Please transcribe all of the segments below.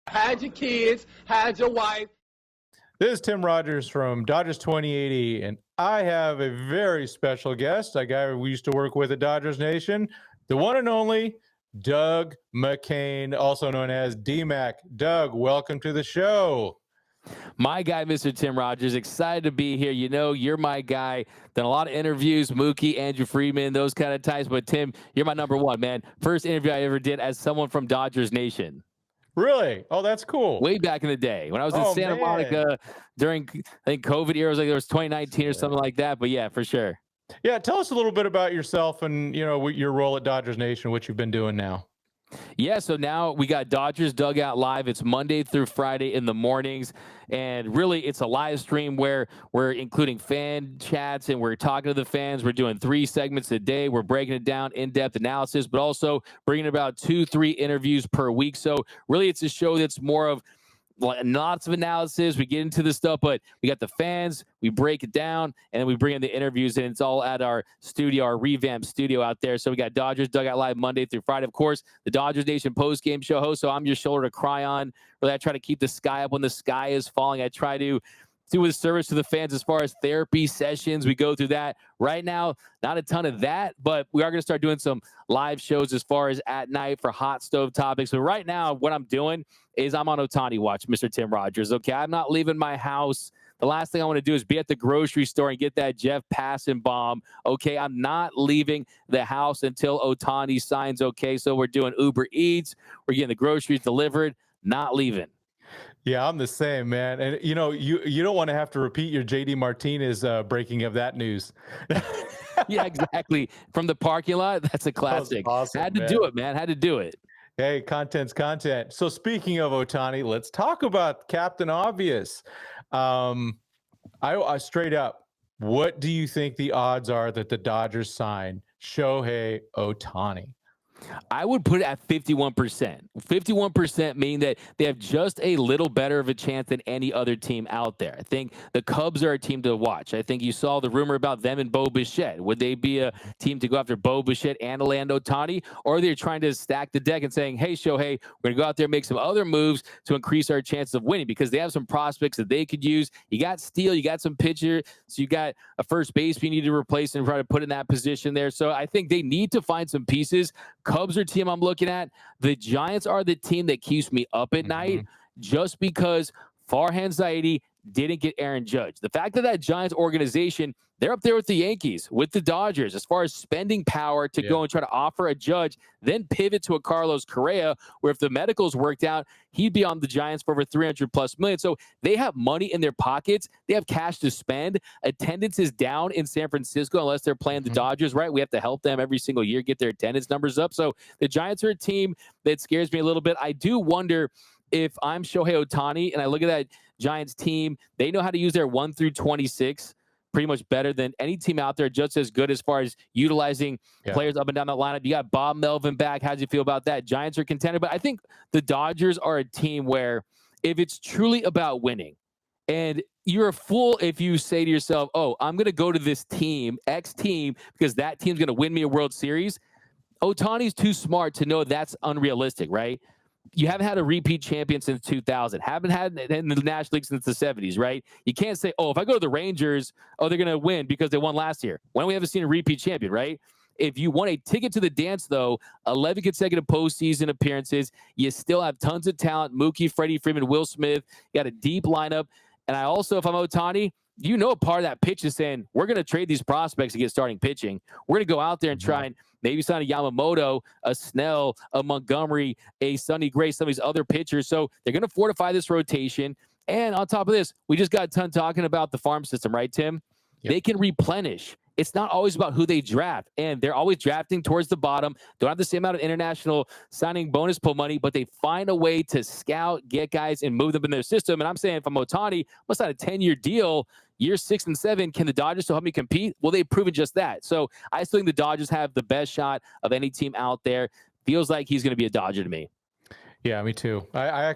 Hide your kids, hide your wife. This is Tim Rogers from Dodgers 2080, and I have a very special guest, a guy we used to work with at Dodgers Nation, the one and only Doug McKain, also known as D-Mac. Doug, welcome to the show. My guy, Mr. Tim Rogers, excited to be here. You know, you're my guy. Done a lot of interviews, Mookie, Andrew Friedman, those kind of types. But Tim, you're my number one, man. First interview I ever did as someone from Dodgers Nation. Really? Oh, that's cool. Way back in the day when I was in Santa Monica during, I think, COVID era. There was 2019 or something like that. But yeah, for sure. Yeah, tell us a little bit about yourself and, you know, your role at Dodgers Nation, what you've been doing now. Yeah, so now we got Dodgers Dugout Live. It's Monday through Friday in the mornings. And really, it's a live stream where we're including fan chats and we're talking to the fans. We're doing 3 segments a day. We're breaking it down, in-depth analysis, but also bringing about 2-3 interviews per week. So really, it's a show that's more of lots of analysis. We get into this stuff, but we got the fans, we break it down, and then we bring in the interviews, and it's all at our studio, our revamped studio out there. So we got Dodgers Dugout Live Monday through Friday. Of course, the Dodgers Nation post-game show host, so I'm your shoulder to cry on. Really, I try to keep the sky up when the sky is falling. I try to do a service to the fans as far as therapy sessions. We go through that. Right now, not a ton of that, but we are going to start doing some live shows as far as at night for hot stove topics. So right now, what I'm doing is I'm on Ohtani watch, Mr. Tim Rogers. Okay, I'm not leaving my house. The last thing I want to do is be at the grocery store and get that Jeff Passan bomb. Okay, I'm not leaving the house until Ohtani signs. Okay, so we're doing Uber Eats. We're getting the groceries delivered. Not leaving. Yeah, I'm the same, man. And, you know, you don't want to have to repeat your JD Martinez breaking of that news. Yeah, exactly. From the parking lot, that's a classic. Awesome, Had to do it, man. Had to do it. Hey, content's content. So speaking of Ohtani, let's talk about Captain Obvious. I straight up, what do you think the odds are that the Dodgers sign Shohei Ohtani? I would put it at 51%. 51% meaning that they have just a little better of a chance than any other team out there. I think the Cubs are a team to watch. I think you saw the rumor about them and Bo Bichette. Would they be a team to go after Bo Bichette and Orlando Ohtani? Or are they trying to stack the deck and saying, hey, Shohei, we're going to go out there and make some other moves to increase our chances of winning because they have some prospects that they could use. You got Steele, you got some pitcher, so you got a first baseman you need to replace and try to put in that position there. So I think they need to find some pieces. Cubs are team I'm looking at. The Giants are the team that keeps me up at night just because Farhan Zaidi didn't get Aaron Judge. The fact that Giants organization, they're up there with the Yankees, with the Dodgers, as far as spending power to go and try to offer a Judge, then pivot to a Carlos Correa, where if the medicals worked out, he'd be on the Giants for over $300+ million. So they have money in their pockets. They have cash to spend. Attendance is down in San Francisco unless they're playing the Dodgers, right? We have to help them every single year get their attendance numbers up. So the Giants are a team that scares me a little bit. I do wonder if I'm Shohei Ohtani and I look at that Giants team, they know how to use their 1 through 26 pretty much better than any team out there, just as good as far as utilizing players up and down the lineup. You got Bob Melvin back. How do you feel about that? Giants are contender, but I think the Dodgers are a team where if it's truly about winning, and you're a fool if you say to yourself, oh, I'm going to go to this team, X team, because that team's going to win me a World Series. Ohtani's too smart to know that's unrealistic, right? You haven't had a repeat champion since 2000. Haven't had it in the National League since the 70s, right? You can't say, oh, if I go to the Rangers, oh, they're going to win because they won last year. When we haven't seen a repeat champion, right? If you want a ticket to the dance, though, 11 consecutive postseason appearances, you still have tons of talent. Mookie, Freddie Freeman, Will Smith. You got a deep lineup. And I also, if I'm Ohtani, you know, part of that pitch is saying, we're going to trade these prospects to get starting pitching. We're going to go out there and try and maybe sign a Yamamoto, a Snell, a Montgomery, a Sonny Gray, some of these other pitchers. So they're going to fortify this rotation. And on top of this, we just got done talking about the farm system, right, Tim? Yep. They can replenish. It's not always about who they draft, and they're always drafting towards the bottom. Don't have the same amount of international signing bonus pool money, but they find a way to scout, get guys, and move them in their system. And I'm saying if I'm Ohtani, must sign a 10-year deal, years 6 and 7. Can the Dodgers still help me compete? Well, they've proven just that. So I still think the Dodgers have the best shot of any team out there. Feels like he's going to be a Dodger to me. Yeah, me too. I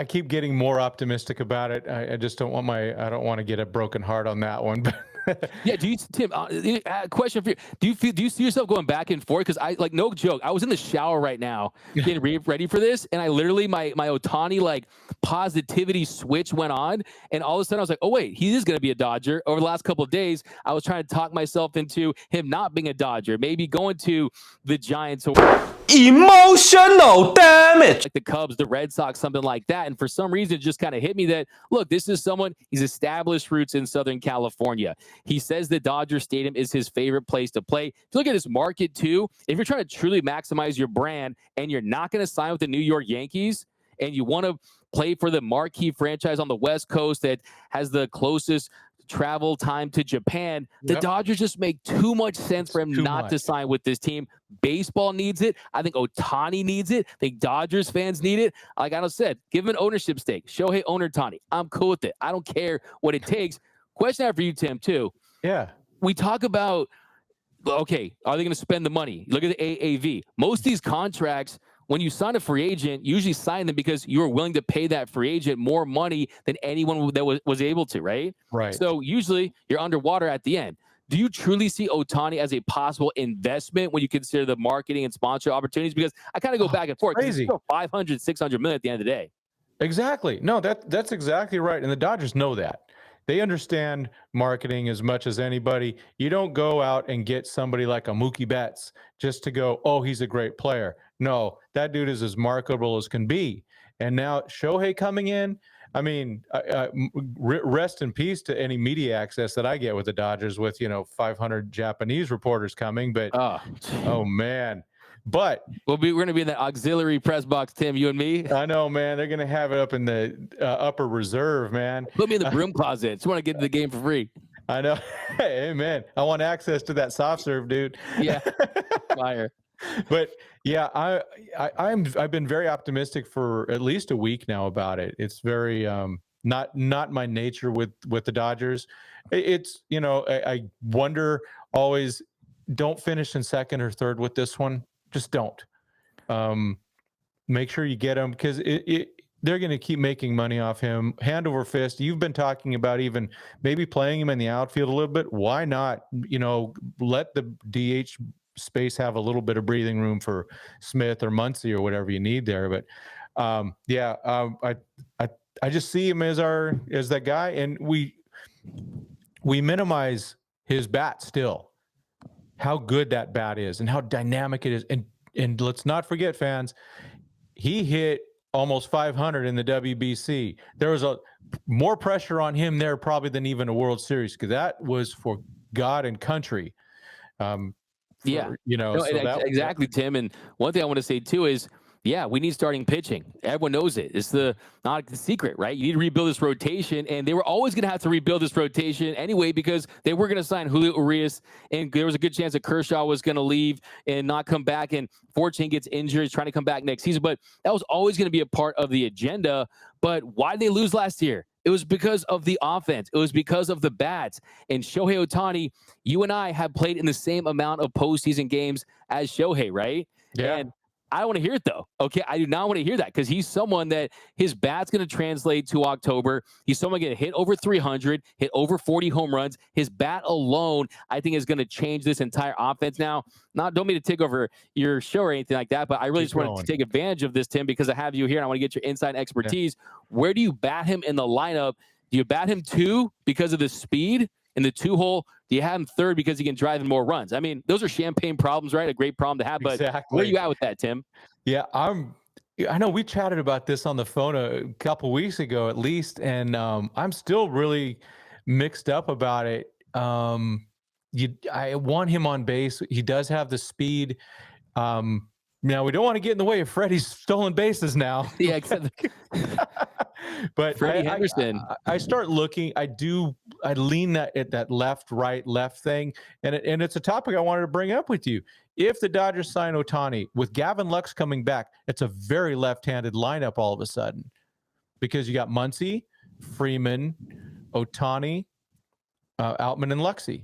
keep getting more optimistic about it. I just don't want I don't want to get a broken heart on that one. But Yeah, do you, Tim? Question for you: do you see yourself going back and forth? Because I like no joke. I was in the shower right now getting ready for this, and I literally my Ohtani like positivity switch went on, and all of a sudden I was like, oh wait, he is going to be a Dodger. Over the last couple of days, I was trying to talk myself into him not being a Dodger, maybe going to the Giants or emotional damage, like the Cubs, the Red Sox, something like that. And for some reason, it just kind of hit me that, look, this is someone, he's established roots in Southern California. He says the Dodger Stadium is his favorite place to play. If you look at this market too, if you're trying to truly maximize your brand and you're not going to sign with the New York Yankees and you want to play for the marquee franchise on the West Coast that has the closest travel time to Japan, the Dodgers just make too much sense for him not to sign with this team. Baseball needs it. I think Ohtani needs it. I think Dodgers fans need it. Like I said, give him an ownership stake. Shohei Ohtani. I'm cool with it. I don't care what it takes. Question I have for you, Tim, too. Yeah. We talk about, okay, are they going to spend the money? Look at the AAV. Most of these contracts, when you sign a free agent, you usually sign them because you are willing to pay that free agent more money than anyone that was able to, right? Right. So usually you're underwater at the end. Do you truly see Ohtani as a possible investment when you consider the marketing and sponsor opportunities? Because I kind of go back and forth. Crazy. 500, 600 million at the end of the day. Exactly. No, that's exactly right. And the Dodgers know that. They understand marketing as much as anybody. You don't go out and get somebody like a Mookie Betts just to go, oh, he's a great player. No, that dude is as marketable as can be. And now Shohei coming in, I mean, rest in peace to any media access that I get with the Dodgers with, 500 Japanese reporters coming. But, oh man. But we're going to be in the auxiliary press box, Tim, you and me. I know, man. They're going to have it up in the upper reserve, man. Put me in the broom closet. Just want to get to the game for free. I know. Hey, man. I want access to that soft serve, dude. Yeah. Fire. But yeah, I've been very optimistic for at least a week now about it. It's very not my nature with the Dodgers. It's I wonder always, don't finish in second or third with this one. Just don't. Make sure you get him because they're going to keep making money off him hand over fist. You've been talking about even maybe playing him in the outfield a little bit. Why not? Let the DH space have a little bit of breathing room for Smith or Muncy or whatever you need there. But I just see him as that guy, and we minimize his bat still. How good that bat is and how dynamic it is. And let's not forget, fans, he hit almost 500 in the WBC. There was more pressure on him there probably than even a World Series, because that was for God and country. Exactly, Tim. And one thing I want to say too is, yeah, we need starting pitching. Everyone knows it. It's not a secret, right? You need to rebuild this rotation, and they were always going to have to rebuild this rotation anyway because they were going to sign Julio Urias, and there was a good chance that Kershaw was going to leave and not come back, and fortunately gets injured, he's trying to come back next season. But that was always going to be a part of the agenda. But why did they lose last year? It was because of the offense. It was because of the bats. And Shohei Ohtani, you and I have played in the same amount of postseason games as Shohei, right? Yeah. And I don't want to hear it, though. Okay, I do not want to hear that because he's someone that his bat's going to translate to October. He's someone going to hit over 300, hit over 40 home runs. His bat alone, I think, is going to change this entire offense. Now, don't mean to take over your show or anything like that, but I really just wanted to take advantage of this, Tim, because I have you here and I want to get your inside expertise. Yeah. Where do you bat him in the lineup? Do you bat him 2 because of the speed in the 2-hole? Do you have him 3rd because he can drive in more runs? I mean, those are champagne problems, right? A great problem to have, but exactly. Where are you at with that, Tim? Yeah, I know we chatted about this on the phone a couple weeks ago at least, and I'm still really mixed up about it. I want him on base. He does have the speed. Now, we don't want to get in the way of Freddie's stolen bases now. Yeah, exactly. But Freddie Henderson. I start looking. I lean at that left thing, and it's a topic I wanted to bring up with you. If the Dodgers sign Ohtani with Gavin Lux coming back, it's a very left-handed lineup all of a sudden, because you got Muncy, Freeman, Ohtani, Outman, and Luxy.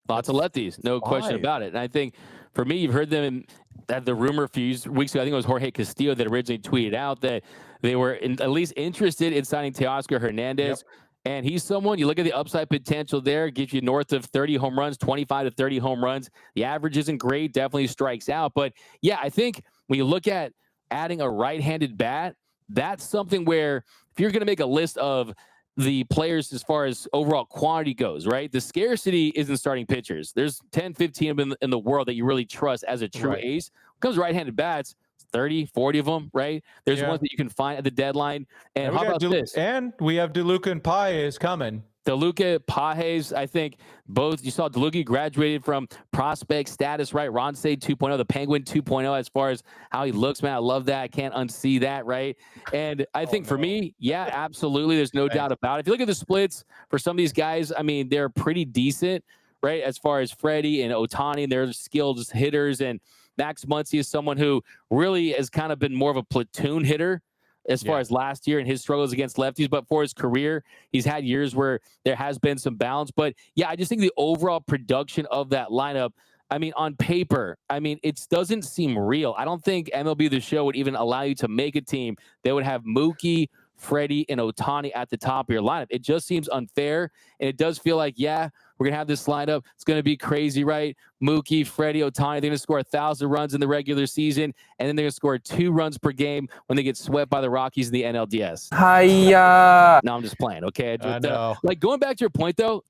Lots of lefties, no question about it. And I think for me, you've heard them that the rumor a few weeks ago, I think it was Jorge Castillo that originally tweeted out that they were at least interested in signing Teoscar Hernandez. And he's someone, you look at the upside potential there, gives you north of 30 home runs, 25 to 30 home runs. The average isn't great, definitely strikes out. But yeah, I think when you look at adding a right-handed bat, that's something where if you're going to make a list of the players as far as overall quantity goes, right? The scarcity isn't starting pitchers. There's 10, 15 of them in the world that you really trust as a true ace. When it comes to right-handed bats, 30, 40 of them, right? There's ones that you can find at the deadline. And how about this? And we have DeLuca and Paez coming. DeLuca, Paez, I think both. You saw DeLuca graduated from prospect status, right? Ronsay 2.0, the Penguin 2.0, as far as how he looks, man. I love that. I can't unsee that, right? And I think for me, yeah, absolutely. There's no doubt about it. If you look at the splits for some of these guys, I mean, they're pretty decent, right? As far as Freddie and Ohtani, they're skilled hitters. And Max Muncy is someone who really has kind of been more of a platoon hitter as far as last year and his struggles against lefties. But for his career, he's had years where there has been some balance. But yeah, I just think the overall production of that lineup, I mean, on paper, I mean, it doesn't seem real. I don't think MLB The Show would even allow you to make a team that would have Mookie, Freddie, and Ohtani at the top of your lineup. It just seems unfair. And it does feel like, yeah, we're going to have this lineup. It's going to be crazy, right? Mookie, Freddie, Ohtani, they're going to score 1,000 runs in the regular season, and then they're going to score 2 runs per game when they get swept by the Rockies in the NLDS. Hiya. No, I'm just playing, okay? I know. Like, going back to your point, though,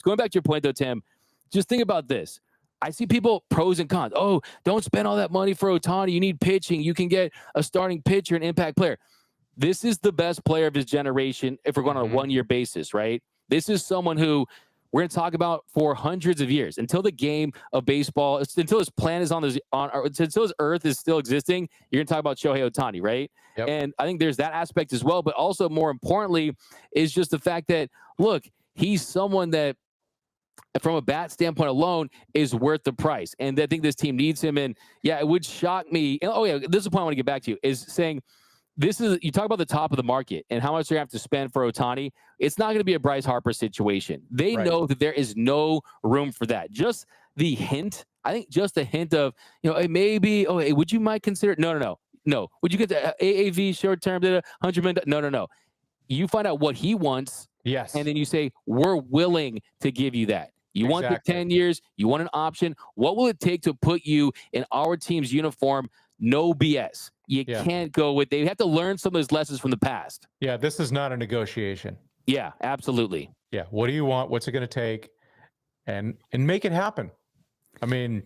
Tim, just think about this. I see people pros and cons. Oh, don't spend all that money for Ohtani. You need pitching. You can get a starting pitcher, an impact player. This is the best player of his generation if we're going on a one-year basis, right? This is someone who we're going to talk about for hundreds of years until the game of baseball, until his planet is until his earth is still existing. You're going to talk about Shohei Ohtani, right? Yep. And I think there's that aspect as well. But also, more importantly, is just the fact that, look, he's someone that, from a bat standpoint alone, is worth the price. And I think this team needs him. And yeah, it would shock me. And, oh yeah, this is the point I want to get back to, is saying, you talk about the top of the market and how much they're going to have to spend for Ohtani. It's not going to be a Bryce Harper situation. They know that there is no room for that. Just the hint, I think just a hint of, maybe, hey, would you might consider, no. Would you get the AAV short-term, 100 million? No. You find out what he wants. Yes. And then you say, we're willing to give you that. You want the 10 years, you want an option. What will it take to put you in our team's uniform? No BS. You can't go with. They have to learn some of those lessons from the past. Yeah, this is not a negotiation. Yeah, absolutely. Yeah. What do you want? What's it going to take? And make it happen. I mean,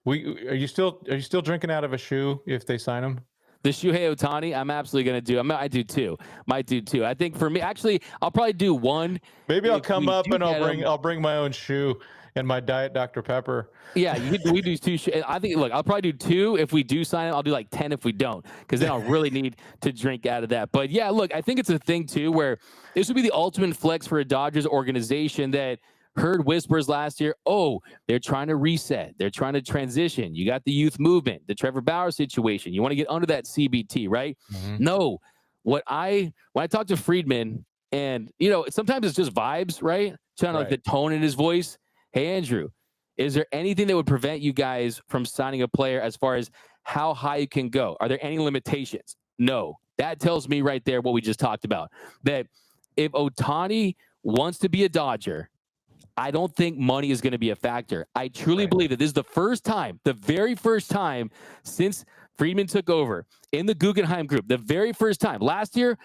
are you still drinking out of a shoe if they sign him? The Shohei Ohtani, I'm absolutely going to do. I do too. Might do too. I think for me, actually, I'll probably do one. Maybe I'll come up and I'll bring my own shoe and my Diet Dr. Pepper. Yeah, we do 2. I think, look, I'll probably do 2 if we do sign him. I'll do like 10 if we don't, because then I'll really need to drink out of that. But yeah, look, I think it's a thing too where this would be the ultimate flex for a Dodgers organization that heard whispers last year. Oh, they're trying to reset. They're trying to transition. You got the youth movement, the Trevor Bauer situation. You want to get under that CBT, right? Mm-hmm. No. When I talk to Friedman, and sometimes it's just vibes, right? Kind of like the tone in his voice. Hey, Andrew, is there anything that would prevent you guys from signing a player as far as how high you can go? Are there any limitations? No. That tells me right there what we just talked about. That if Ohtani wants to be a Dodger, I don't think money is going to be a factor. I truly believe that this is the very first time since Friedman took over in the Guggenheim Group, the very first time. Last year,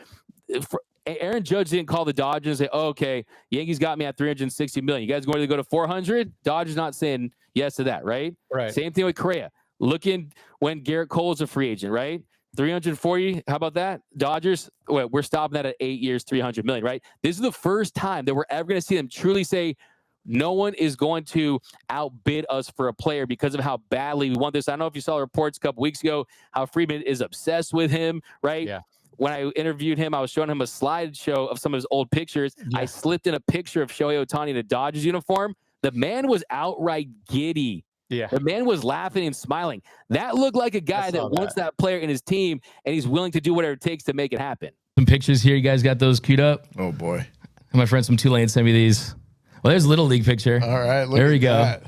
Aaron Judge didn't call the Dodgers and say, okay, Yankees got me at $360 million. You guys going to go to 400? Dodgers not saying yes to that, right? Right. Same thing with Correa. Looking when Garrett Cole's a free agent, right? 340. How about that? Dodgers, we're stopping that at 8 years, $300 million, right? This is the first time that we're ever going to see them truly say, no one is going to outbid us for a player because of how badly we want this. I don't know if you saw the reports a couple weeks ago, how Friedman is obsessed with him, right? Yeah. When I interviewed him, I was showing him a slideshow of some of his old pictures. Yeah. I slipped in a picture of Shohei Ohtani in a Dodgers uniform. The man was outright giddy. Yeah. The man was laughing and smiling. That looked like a guy that wants that player in his team, and he's willing to do whatever it takes to make it happen. Some pictures here. You guys got those queued up? Oh, boy. My friends from Tulane sent me these. Well, there's a Little League picture. All right. There we go. That.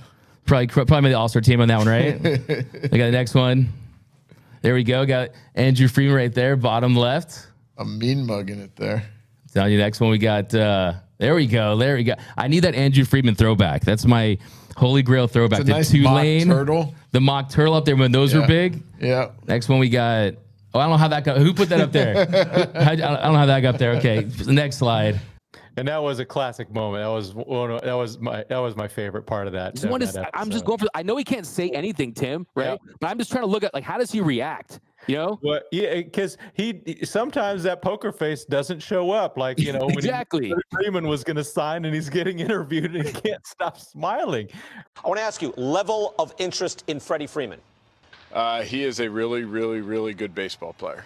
Probably the All-Star team on that one, right? I got the next one. There we go. Got Andrew Freeman right there, bottom left. A mean mug in it there. Tell you next one we got. There we go. I need that Andrew Friedman throwback. That's my holy grail throwback. It's a nice Tulane mock turtle. The mock turtle up there when those were big. Yeah. Next one we got. Oh, I don't know how that got. Who put that up there? I don't know how that got there. Okay, the next slide. And that was a classic moment. That was my favorite part of that. I'm just going for. I know he can't say anything, Tim. Right? Yeah. But I'm just trying to look at like how does he react. You know? Well, yeah, because he sometimes that poker face doesn't show up. Like, you know, exactly. When Freeman was going to sign and he's getting interviewed and he can't stop smiling. I want to ask you, level of interest in Freddie Freeman. He is a really, really, really good baseball player.